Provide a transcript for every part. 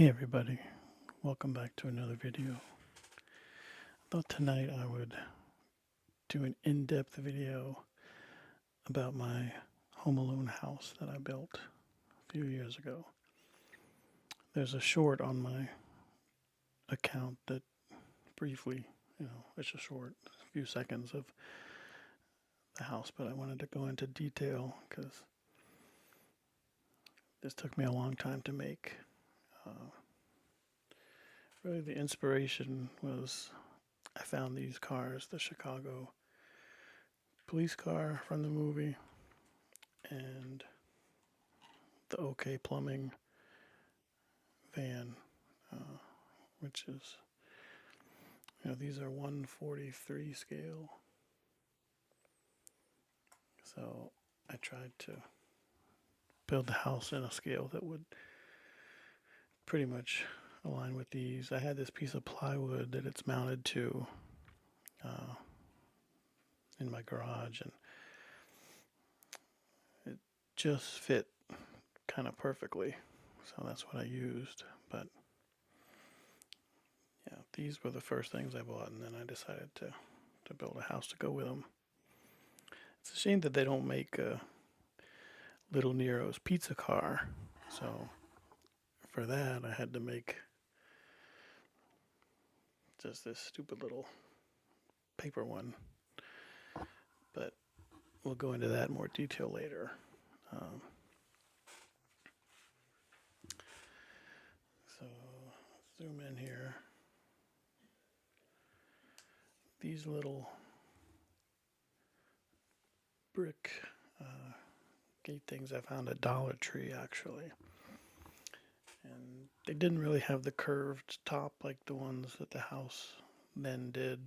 Hey everybody, welcome back to another video. I thought tonight I would do an in-depth video about my home alone house that I built a few years ago. There's a short on my account that briefly, it's a short, a few seconds of the house, but I wanted to go into detail because this took me a long time to make. Really, the inspiration was I found these cars, the Chicago police car from the movie, and the OK Plumbing van, uh, which is, these are 143 scale. So I tried to build the house in a scale that would pretty much align with these. I had this piece of plywood that it's mounted to uh, in my garage, and it just fit kind of perfectly. So that's what I used. But yeah, these were the first things I bought, and then I decided to build a house to go with them. It's a shame that they don't make Little Nero's pizza car. So for that, I had to make just this stupid little paper one. But we'll go into that in more detail later. Um, so zoom in here. These little brick gate things I found at Dollar Tree actually. And they didn't really have the curved top like the ones that the house then did.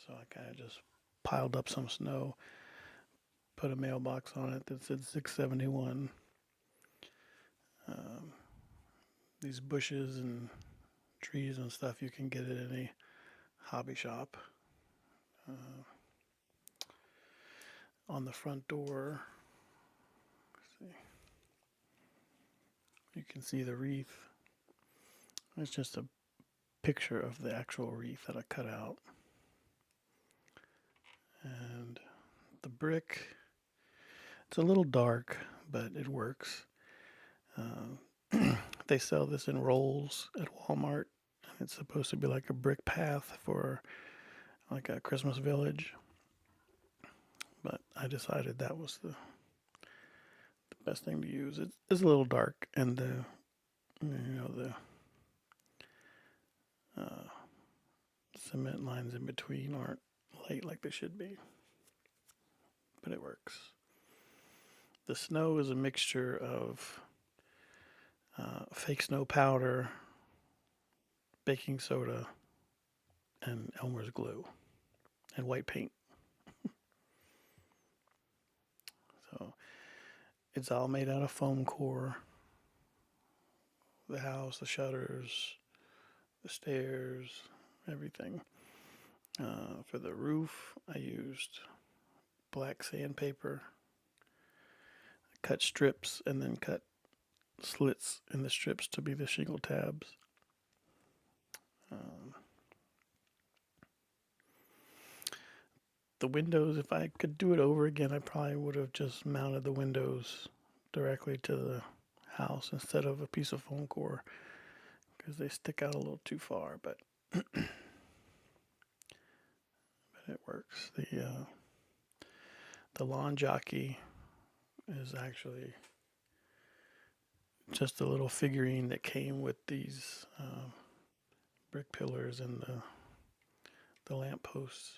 So I kind of just piled up some snow, put a mailbox on it that said 671. Um, these bushes and trees and stuff you can get at any hobby shop. Uh, on the front door, you can see the wreath. It's just a picture of the actual wreath that I cut out. And the brick, it's a little dark, but it works. They sell this in rolls at Walmart. It's supposed to be like a brick path for like a Christmas village. But I decided that was the best thing to use. It's a little dark, and the uh, cement lines in between aren't light like they should be. But it works. The snow is a mixture of fake snow powder, baking soda, and Elmer's glue, and white paint. So it's all made out of foam core. The house, the shutters, the stairs, everything. For the roof, I used black sandpaper, cut strips, and then cut slits in the strips to be the shingle tabs. Um, the windows, if I could do it over again, I probably would have just mounted the windows directly to the house instead of a piece of foam core because they stick out a little too far, but it works. The lawn jockey is actually just a little figurine that came with these brick pillars and the lamp posts.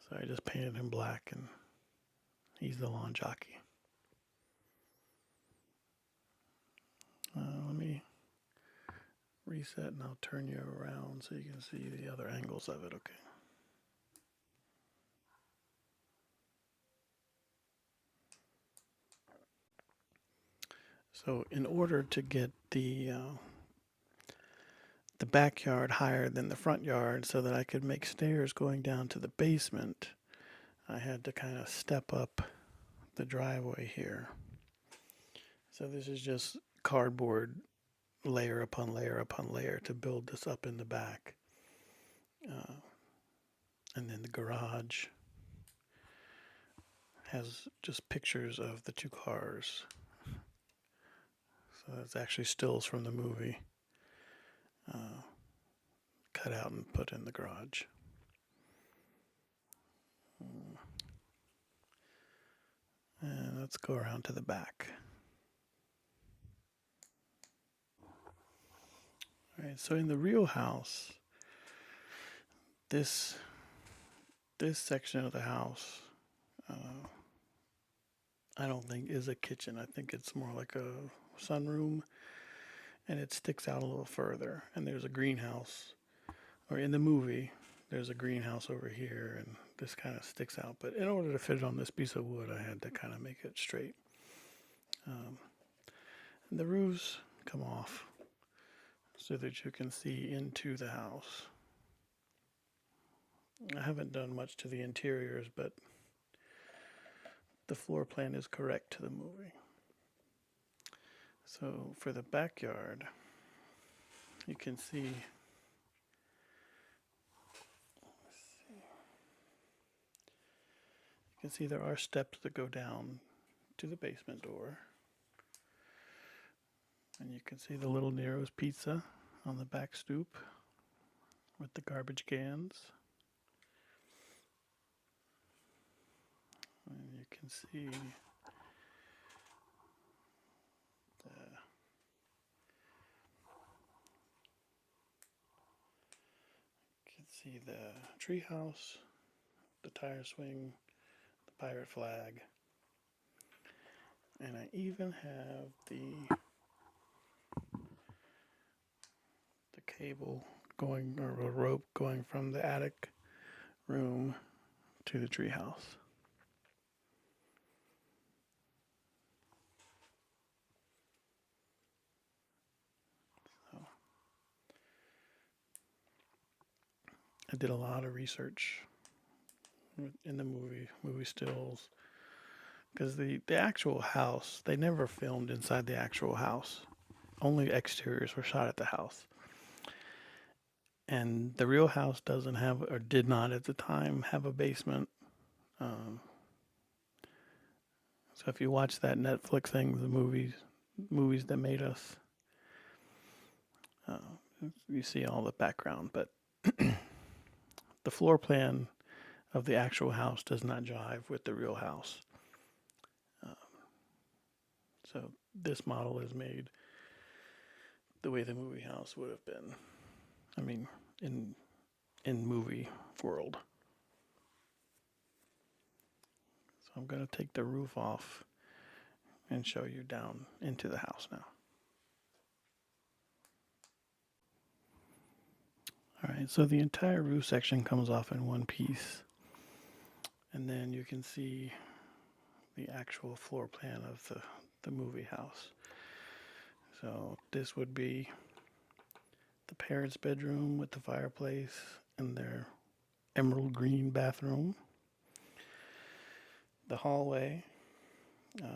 So I just painted him black, and he's the lawn jockey. Let me reset and I'll turn you around so you can see the other angles of it, okay? So in order to get the backyard higher than the front yard so that I could make stairs going down to the basement, I had to kind of step up the driveway here. So this is just cardboard layer upon layer upon layer to build this up in the back. Uh, and then the garage has just pictures of the two cars. So that's actually stills from the movie, uh, cut out and put in the garage. And let's go around to the back. All right, so in the real house, this section of the house, I don't think is a kitchen. I think it's more like a sunroom, and it sticks out a little further. And there's a greenhouse, or in the movie, there's a greenhouse over here, and this kind of sticks out. But in order to fit it on this piece of wood, I had to kind of make it straight. And the roofs come off so that you can see into the house. I haven't done much to the interiors, but the floor plan is correct to the movie. So for the backyard, you can see, there are steps that go down to the basement door. And you can see the Little Nero's Pizza on the back stoop with the garbage cans. And you can see the treehouse, the tire swing, the pirate flag, and I even have the cable going, or a rope going from the attic room to the treehouse. So I did a lot of research in the movie stills, because the actual house, they never filmed inside the actual house. Only exteriors were shot at the house. And the real house doesn't have, or did not at the time, have a basement. So if you watch that Netflix thing, the movies that made us, you see all the background. But the floor plan of the actual house does not jive with the real house. So this model is made the way the movie house would have been. I mean, in movie world. So I'm going to take the roof off and show you down into the house now. All right, so the entire roof section comes off in one piece. And then you can see the actual floor plan of the movie house. So this would be the parents' bedroom with the fireplace and their emerald green bathroom. The hallway, I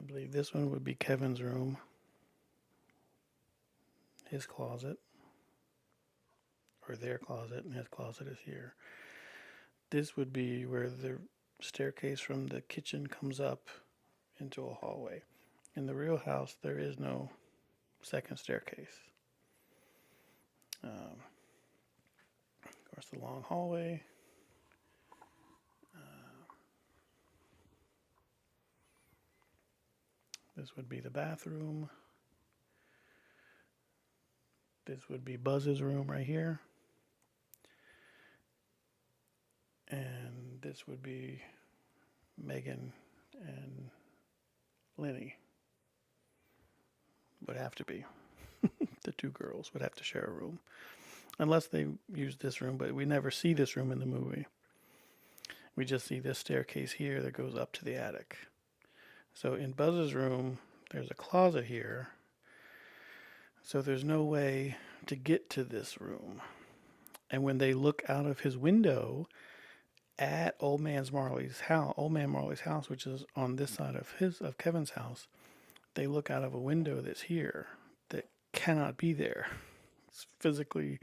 believe this one would be Kevin's room, his closet, or their closet, and his closet is here. This would be where the staircase from the kitchen comes up into a hallway. In the real house, there is no second staircase. Of course, the long hallway. This would be the bathroom. This would be Buzz's room right here. And this would be Megan and Lenny. Would have to be. The two girls would have to share a room. Unless they use this room, but we never see this room in the movie. We just see this staircase here that goes up to the attic. So in Buzz's room, there's a closet here. So there's no way to get to this room. And when they look out of his window at Old Man Marley's house, which is on this side of Kevin's house, they look out of a window that's here that cannot be there. It's physically,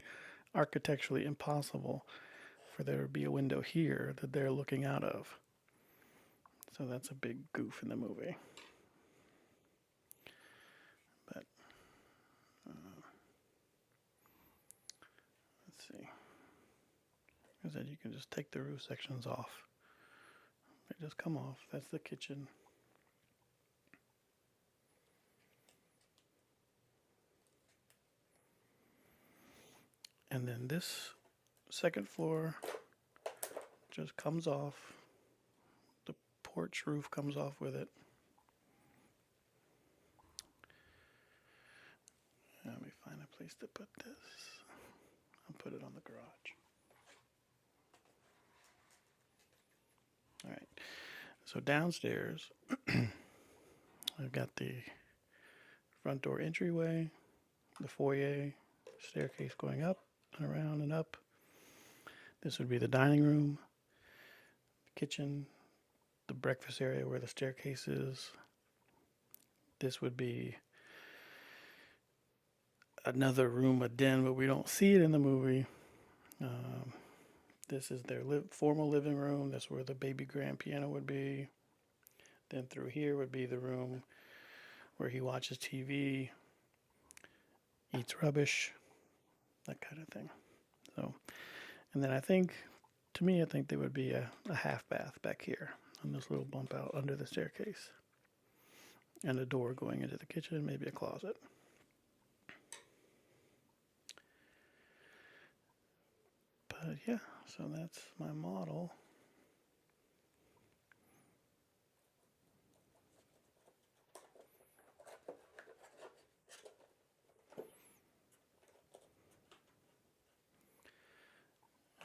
architecturally impossible for there to be a window here that they're looking out of. So that's a big goof in the movie. But let's see. As I said, you can just take the roof sections off. They just come off. That's the kitchen. And then this second floor just comes off. The porch roof comes off with it. Let me find a place to put this. I'll put it on the garage. All right. So downstairs, I've got the front door entryway, the foyer, staircase going up and around and up. This would be the dining room, the kitchen, the breakfast area where the staircase is. This would be another room, a den, but we don't see it in the movie. This is their formal living room. That's where the baby grand piano would be. Then through here would be the room where he watches TV, eats rubbish, that kind of thing. So, and then I think there would be a half bath back here on this little bump out under the staircase. And a door going into the kitchen, maybe a closet. But yeah, so that's my model.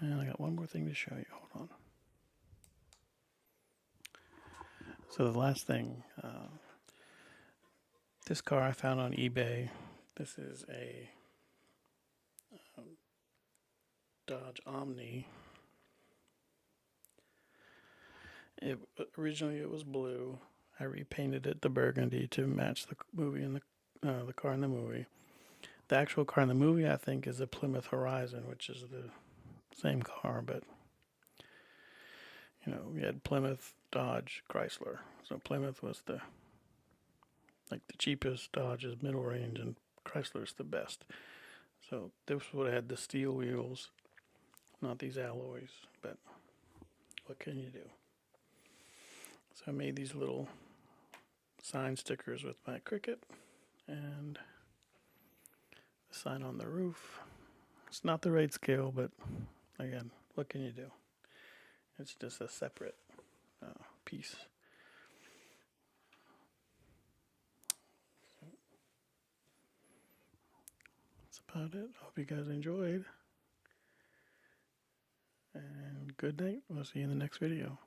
And I got one more thing to show you. Hold on. So the last thing, this car I found on eBay. This is a Dodge Omni. Originally it was blue. I repainted it to burgundy to match the movie and the car in the movie. The actual car in the movie, I think, is a Plymouth Horizon, which is the same car, but we had Plymouth, Dodge, Chrysler. So Plymouth was the cheapest, Dodge is middle range, and Chrysler's the best. So this would have had the steel wheels, not these alloys, but what can you do? So I made these little sign stickers with my Cricut and the sign on the roof. It's not the right scale, but again, what can you do? It's just a separate piece. That's about it. Hope you guys enjoyed. And good night. We'll see you in the next video.